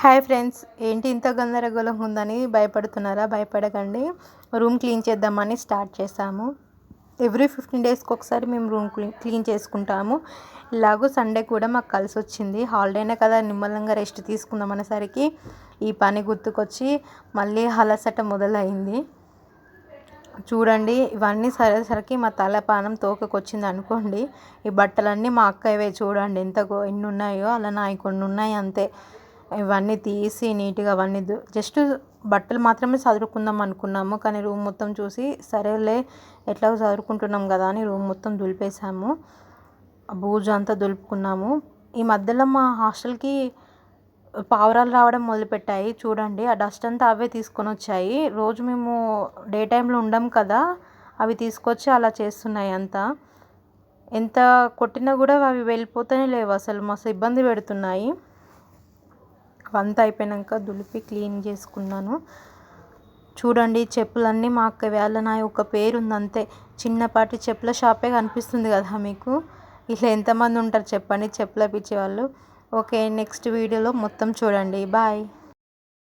Hi friends, ఏంటి ఇంత గందరగోళంగా ఉందని భయపడుతున్నారా? భయపడకండి. రూమ్ క్లీన్ చేద్దామని స్టార్ట్ చేసాము. ఎవ్రీ 15 డేస్కి ఒకసారి మేము రూమ్ క్లీన్ చేసుకుంటాము. ఇలాగూ సండే కూడా మాకు కలిసి వచ్చింది. హాలిడేనే కదా, నిమ్మలంగా రెస్ట్ తీసుకుందాం అనేసరికి ఈ పని గుర్తుకొచ్చి మళ్ళీ అలసట మొదలైంది. చూడండి, ఇవన్నీ సరేసరికి మా తలపానం తోకకొచ్చింది అనుకోండి. ఈ బట్టలన్నీ మా అక్కవే. చూడండి ఎన్ని ఉన్నాయో, అలా నాయి కొన్ని ఉన్నాయి అంతే. ఇవన్నీ తీసి నీట్గా అవన్నీ జస్ట్ బట్టలు మాత్రమే చదువుకుందాం అనుకున్నాము. కానీ రూమ్ మొత్తం చూసి సరేలే ఎట్లా చదువుకుంటున్నాం కదా అని రూమ్ మొత్తం దులిపేసాము. బూజు అంతా దులుపుకున్నాము. ఈ మధ్యలో మా హాస్టల్కి పావురాలు రావడం మొదలుపెట్టాయి. చూడండి, ఆ డస్ట్ అంతా అవే తీసుకొని వచ్చాయి. రోజు మేము డే టైంలో ఉండం కదా, అవి తీసుకొచ్చి అలా చేస్తున్నాయి అంతా. ఎంత కొట్టినా కూడా అవి వెళ్ళిపోతూనే లేవు. అసలు మస్తు ఇబ్బంది పెడుతున్నాయి. అంతా అయిపోయాక దులిపి క్లీన్ చేసుకున్నాను. చూడండి, చెప్పులన్నీ మా అక్క వేళ నా ఒక పేరు ఉంది అంతే. చిన్నపాటి చెప్పుల షాపే కనిపిస్తుంది కదా మీకు. ఇలా ఎంతమంది ఉంటారు చెప్పండి చెప్పుల పిచ్చి వాళ్ళు. ఓకే, నెక్స్ట్ వీడియోలో మొత్తం చూడండి. బాయ్.